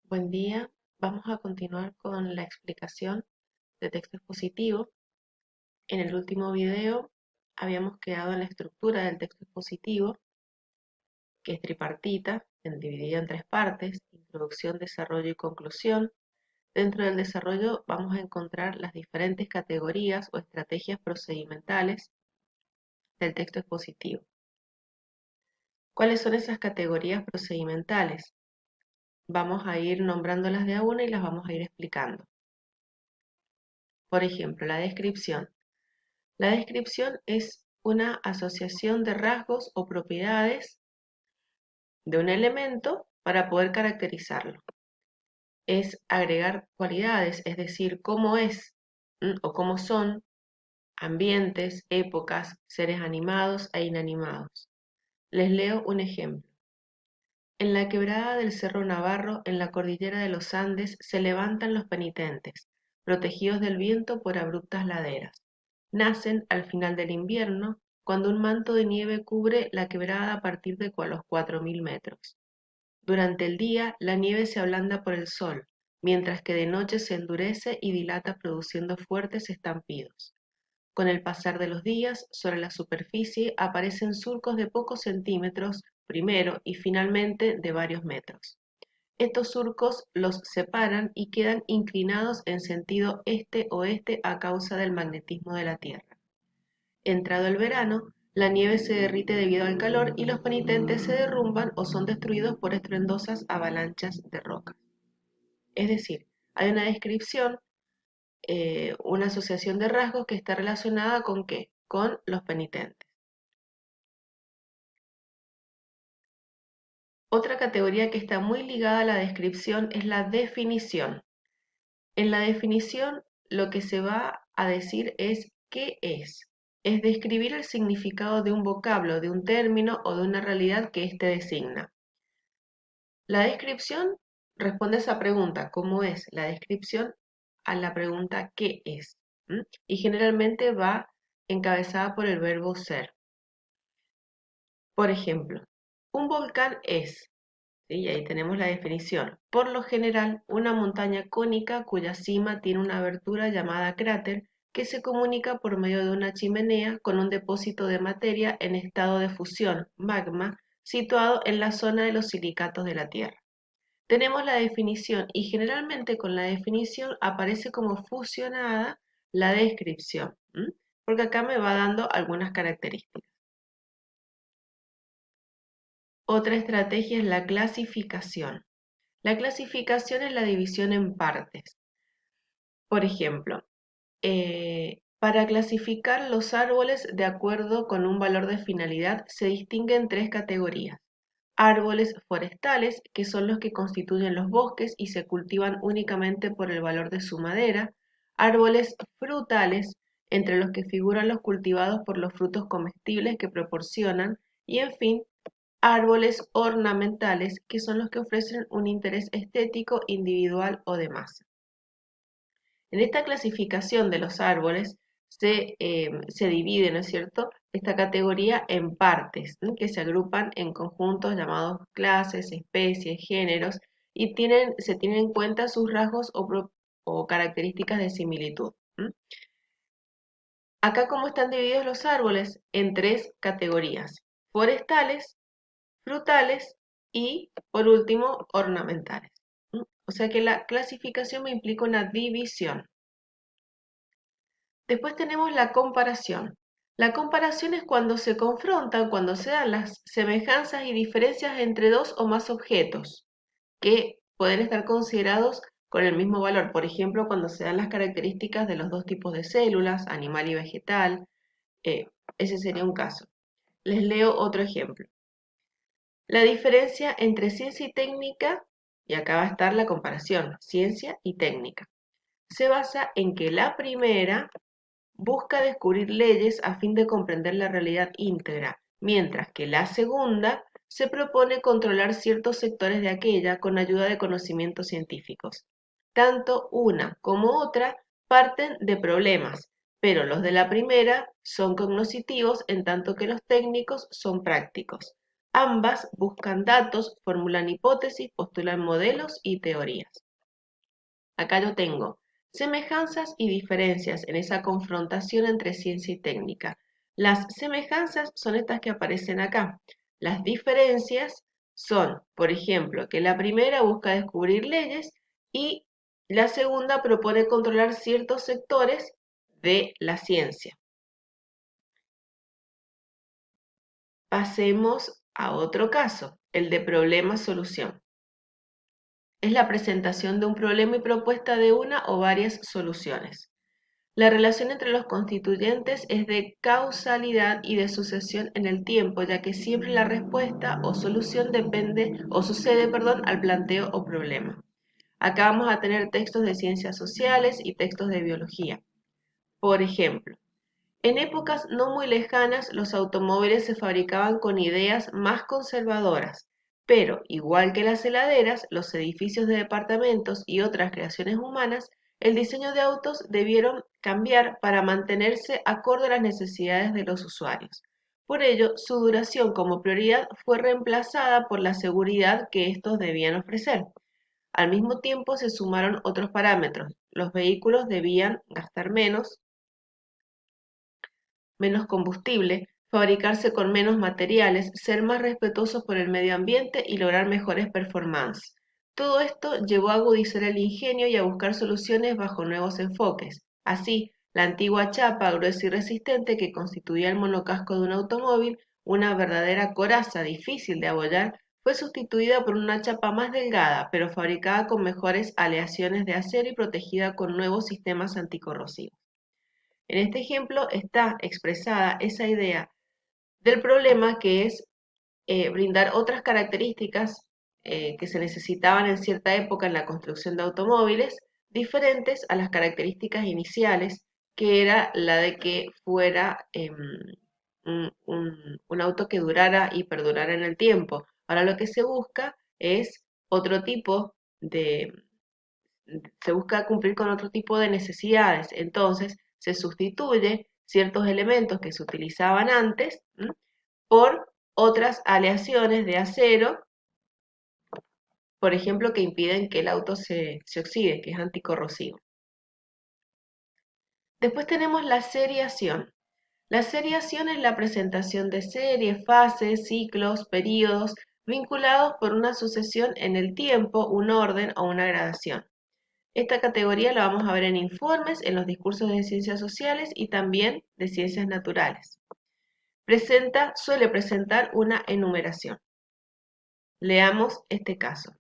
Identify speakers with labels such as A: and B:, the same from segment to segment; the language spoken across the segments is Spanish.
A: Buen día. Vamos a continuar con la explicación de texto expositivo. En el último video habíamos quedado en la estructura del texto expositivo, que es tripartita, dividida en tres partes: introducción, desarrollo y conclusión. Dentro del desarrollo vamos a encontrar las diferentes categorías o estrategias procedimentales del texto expositivo. ¿Cuáles son esas categorías procedimentales? Vamos a ir nombrándolas de a una y las vamos a ir explicando. Por ejemplo, la descripción. La descripción es una asociación de rasgos o propiedades de un elemento para poder caracterizarlo. Es agregar cualidades, es decir, cómo es o cómo son ambientes, épocas, seres animados e inanimados. Les leo un ejemplo. En la quebrada del Cerro Navarro, en la cordillera de los Andes, se levantan los penitentes, protegidos del viento por abruptas laderas. Nacen al final del invierno, cuando un manto de nieve cubre la quebrada a partir de los 4000 metros. Durante el día, la nieve se ablanda por el sol, mientras que de noche se endurece y dilata produciendo fuertes estampidos. Con el pasar de los días, sobre la superficie aparecen surcos de pocos centímetros primero y finalmente de varios metros. Estos surcos los separan y quedan inclinados en sentido este-oeste a causa del magnetismo de la Tierra. Entrado el verano, la nieve se derrite debido al calor y los penitentes se derrumban o son destruidos por estruendosas avalanchas de roca. Es decir, hay una descripción, una asociación de rasgos que está relacionada con ¿qué? Con los penitentes. Otra categoría que está muy ligada a la descripción es la definición. En la definición lo que se va a decir es ¿qué es? Es describir el significado de un vocablo, de un término o de una realidad que éste designa. La descripción responde a esa pregunta, ¿cómo es? La descripción a la pregunta ¿qué es? Y generalmente va encabezada por el verbo ser. Por ejemplo, un volcán es, ¿sí? Y ahí tenemos la definición. Por lo general, una montaña cónica cuya cima tiene una abertura llamada cráter que se comunica por medio de una chimenea con un depósito de materia en estado de fusión, magma, situado en la zona de los silicatos de la Tierra. Tenemos la definición y generalmente con la definición aparece como fusionada la descripción, porque acá me va dando algunas características. Otra estrategia es la clasificación. La clasificación es la división en partes. Por ejemplo, para clasificar los árboles de acuerdo con un valor de finalidad se distinguen tres categorías. Árboles forestales, que son los que constituyen los bosques y se cultivan únicamente por el valor de su madera. Árboles frutales, entre los que figuran los cultivados por los frutos comestibles que proporcionan. Y en fin, árboles ornamentales, que son los que ofrecen un interés estético, individual o de masa. En esta clasificación de los árboles se divide, ¿no es cierto?, esta categoría en partes, ¿no?, que se agrupan en conjuntos llamados clases, especies, géneros, y se tienen en cuenta sus rasgos o características de similitud. Acá, ¿cómo están divididos los árboles? En tres categorías: forestales, frutales y, por último, ornamentales. O sea que la clasificación me implica una división. Después tenemos la comparación. La comparación es cuando se confrontan, cuando se dan las semejanzas y diferencias entre dos o más objetos que pueden estar considerados con el mismo valor. Por ejemplo, cuando se dan las características de los dos tipos de células, animal y vegetal. Ese sería un caso. Les leo otro ejemplo. La diferencia entre ciencia y técnica, y acá va a estar la comparación, ciencia y técnica, se basa en que la primera busca descubrir leyes a fin de comprender la realidad íntegra, mientras que la segunda se propone controlar ciertos sectores de aquella con ayuda de conocimientos científicos. Tanto una como otra parten de problemas, pero los de la primera son cognoscitivos en tanto que los técnicos son prácticos. Ambas buscan datos, formulan hipótesis, postulan modelos y teorías. Acá yo tengo semejanzas y diferencias en esa confrontación entre ciencia y técnica. Las semejanzas son estas que aparecen acá. Las diferencias son, por ejemplo, que la primera busca descubrir leyes y la segunda propone controlar ciertos sectores de la ciencia. Pasemos a otro caso, el de problema-solución. Es la presentación de un problema y propuesta de una o varias soluciones. La relación entre los constituyentes es de causalidad y de sucesión en el tiempo, ya que siempre la respuesta o solución sucede, al planteo o problema. Acá vamos a tener textos de ciencias sociales y textos de biología. Por ejemplo, en épocas no muy lejanas los automóviles se fabricaban con ideas más conservadoras, pero, igual que las heladeras, los edificios de departamentos y otras creaciones humanas, el diseño de autos debieron cambiar para mantenerse acorde a las necesidades de los usuarios. Por ello, su duración como prioridad fue reemplazada por la seguridad que estos debían ofrecer. Al mismo tiempo se sumaron otros parámetros. Los vehículos debían gastar menos combustible, fabricarse con menos materiales, ser más respetuosos por el medio ambiente y lograr mejores performances. Todo esto llevó a agudizar el ingenio y a buscar soluciones bajo nuevos enfoques. Así, la antigua chapa gruesa y resistente que constituía el monocasco de un automóvil, una verdadera coraza difícil de abollar, fue sustituida por una chapa más delgada, pero fabricada con mejores aleaciones de acero y protegida con nuevos sistemas anticorrosivos. En este ejemplo está expresada esa idea del problema que es brindar otras características que se necesitaban en cierta época en la construcción de automóviles, diferentes a las características iniciales, que era la de que fuera un auto que durara y perdurara en el tiempo. Ahora lo que se busca es otro tipo de, se busca cumplir con otro tipo de necesidades. Entonces, se sustituye ciertos elementos que se utilizaban antes por otras aleaciones de acero, por ejemplo, que impiden que el auto se oxide, que es anticorrosivo. Después tenemos la seriación. La seriación es la presentación de series, fases, ciclos, períodos, vinculados por una sucesión en el tiempo, un orden o una gradación. Esta categoría la vamos a ver en informes, en los discursos de ciencias sociales y también de ciencias naturales. Suele presentar una enumeración. Leamos este caso.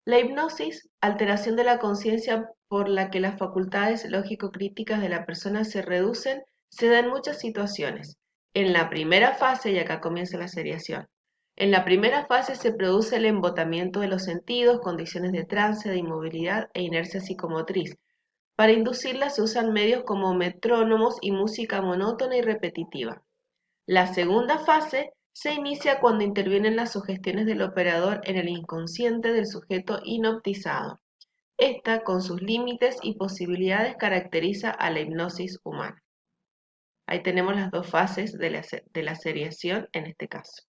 A: La hipnosis, alteración de la conciencia por la que las facultades lógico-críticas de la persona se reducen, se da en muchas situaciones. En la primera fase, y acá comienza la seriación, en la primera fase se produce el embotamiento de los sentidos, condiciones de trance, de inmovilidad e inercia psicomotriz. Para inducirla se usan medios como metrónomos y música monótona y repetitiva. La segunda fase se inicia cuando intervienen las sugestiones del operador en el inconsciente del sujeto hipnotizado. Esta, con sus límites y posibilidades, caracteriza a la hipnosis humana. Ahí tenemos las dos fases de la seriación en este caso.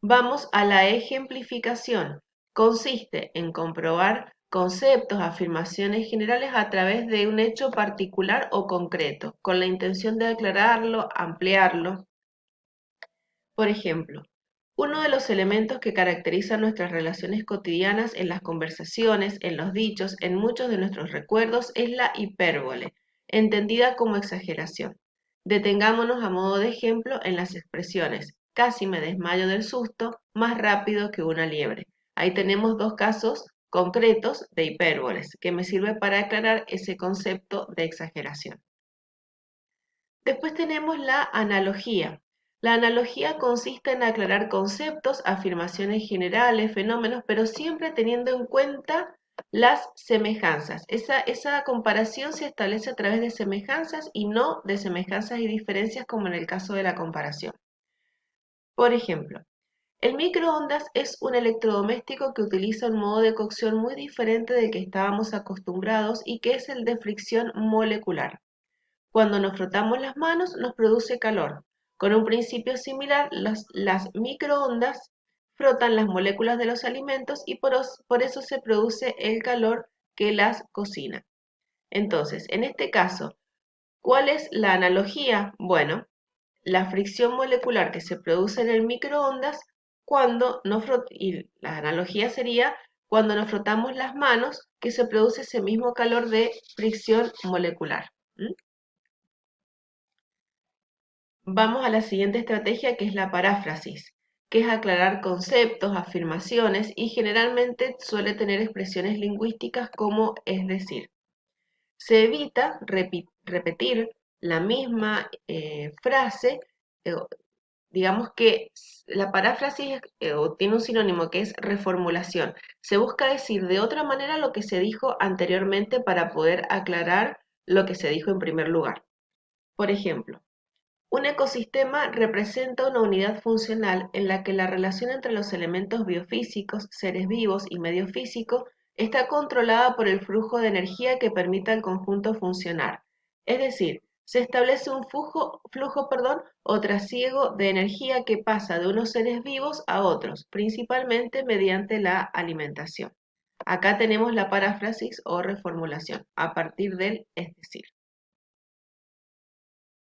A: Vamos a la ejemplificación. Consiste en comprobar conceptos, afirmaciones generales a través de un hecho particular o concreto, con la intención de aclararlo, ampliarlo. Por ejemplo, uno de los elementos que caracteriza nuestras relaciones cotidianas en las conversaciones, en los dichos, en muchos de nuestros recuerdos es la hipérbole, entendida como exageración. Detengámonos a modo de ejemplo en las expresiones casi me desmayo del susto, más rápido que una liebre. Ahí tenemos dos casos concretos de hipérboles que me sirve para aclarar ese concepto de exageración. Después tenemos la analogía. La analogía consiste en aclarar conceptos, afirmaciones generales, fenómenos, pero siempre teniendo en cuenta las semejanzas. Esa comparación se establece a través de semejanzas y no de semejanzas y diferencias como en el caso de la comparación. Por ejemplo, el microondas es un electrodoméstico que utiliza un modo de cocción muy diferente del que estábamos acostumbrados y que es el de fricción molecular. Cuando nos frotamos las manos nos produce calor. Con un principio similar, las microondas frotan las moléculas de los alimentos y por eso se produce el calor que las cocina. Entonces, en este caso, ¿cuál es la analogía? Bueno, la fricción molecular que se produce en el microondas cuando y la analogía sería cuando nos frotamos las manos, que se produce ese mismo calor de fricción molecular. Vamos a la siguiente estrategia, que es la paráfrasis, que es aclarar conceptos, afirmaciones y generalmente suele tener expresiones lingüísticas como es decir. Se evita repetir la misma frase, digamos que la paráfrasis tiene un sinónimo que es reformulación. Se busca decir de otra manera lo que se dijo anteriormente para poder aclarar lo que se dijo en primer lugar. Por ejemplo, un ecosistema representa una unidad funcional en la que la relación entre los elementos biofísicos, seres vivos y medio físico está controlada por el flujo de energía que permita al conjunto funcionar. Es decir, se establece un flujo o trasiego de energía que pasa de unos seres vivos a otros, principalmente mediante la alimentación. Acá tenemos la paráfrasis o reformulación, a partir del es decir.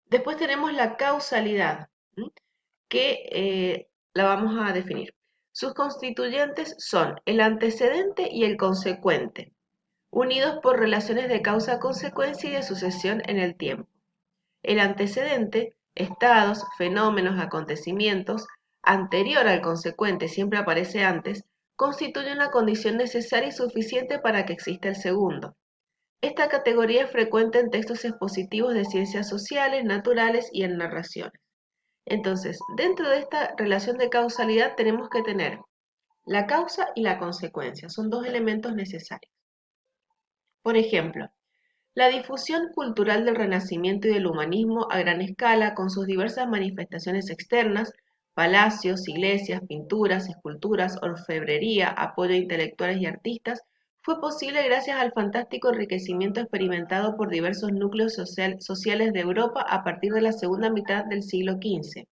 A: Después tenemos la causalidad, que la vamos a definir. Sus constituyentes son el antecedente y el consecuente, unidos por relaciones de causa-consecuencia y de sucesión en el tiempo. El antecedente, estados, fenómenos, acontecimientos, anterior al consecuente, siempre aparece antes, constituye una condición necesaria y suficiente para que exista el segundo. Esta categoría es frecuente en textos expositivos de ciencias sociales, naturales y en narraciones. Entonces, dentro de esta relación de causalidad tenemos que tener la causa y la consecuencia. Son dos elementos necesarios. Por ejemplo, la difusión cultural del Renacimiento y del humanismo a gran escala, con sus diversas manifestaciones externas, palacios, iglesias, pinturas, esculturas, orfebrería, apoyo a intelectuales y artistas, fue posible gracias al fantástico enriquecimiento experimentado por diversos núcleos sociales de Europa a partir de la segunda mitad del siglo XV.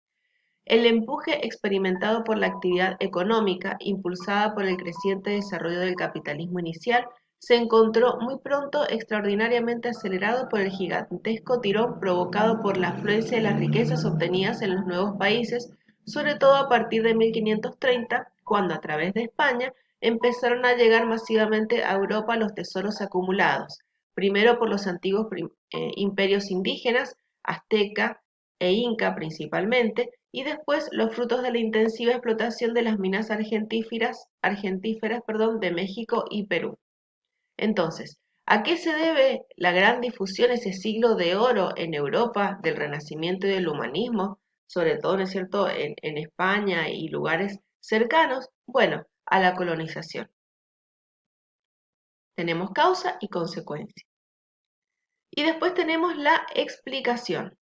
A: El empuje experimentado por la actividad económica, impulsada por el creciente desarrollo del capitalismo inicial, se encontró muy pronto extraordinariamente acelerado por el gigantesco tirón provocado por la afluencia de las riquezas obtenidas en los nuevos países, sobre todo a partir de 1530, cuando a través de España empezaron a llegar masivamente a Europa los tesoros acumulados, primero por los antiguos imperios indígenas, azteca e inca principalmente, y después los frutos de la intensiva explotación de las minas argentíferas de México y Perú. Entonces, ¿a qué se debe la gran difusión, ese siglo de oro en Europa del Renacimiento y del humanismo, sobre todo, ¿no es cierto?, en España y lugares cercanos? Bueno, a la colonización. Tenemos causa y consecuencia. Y después tenemos la explicación,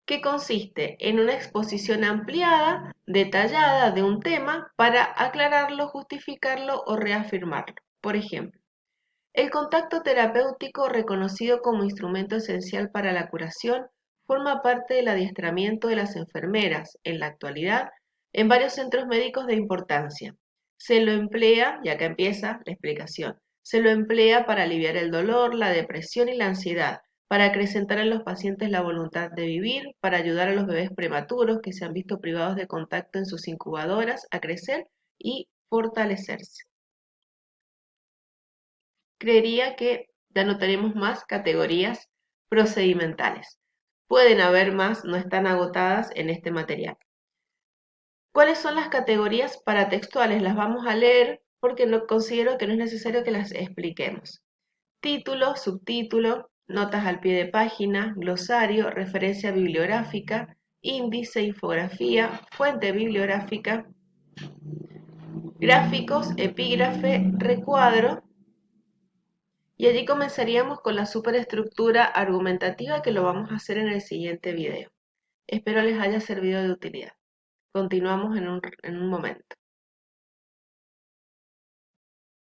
A: que consiste en una exposición ampliada, detallada de un tema para aclararlo, justificarlo o reafirmarlo. Por ejemplo, el contacto terapéutico, reconocido como instrumento esencial para la curación, forma parte del adiestramiento de las enfermeras, en la actualidad, en varios centros médicos de importancia. Se lo emplea, y acá empieza la explicación, se lo emplea para aliviar el dolor, la depresión y la ansiedad, para acrecentar en los pacientes la voluntad de vivir, para ayudar a los bebés prematuros que se han visto privados de contacto en sus incubadoras a crecer y fortalecerse. Creería que ya no tenemos más categorías procedimentales. Pueden haber más, no están agotadas en este material. ¿Cuáles son las categorías paratextuales? Las vamos a leer porque no considero que no es necesario que las expliquemos. Título, subtítulo, notas al pie de página, glosario, referencia bibliográfica, índice, infografía, fuente bibliográfica, gráficos, epígrafe, recuadro, y allí comenzaríamos con la superestructura argumentativa, que lo vamos a hacer en el siguiente video. Espero les haya servido de utilidad. Continuamos en un momento.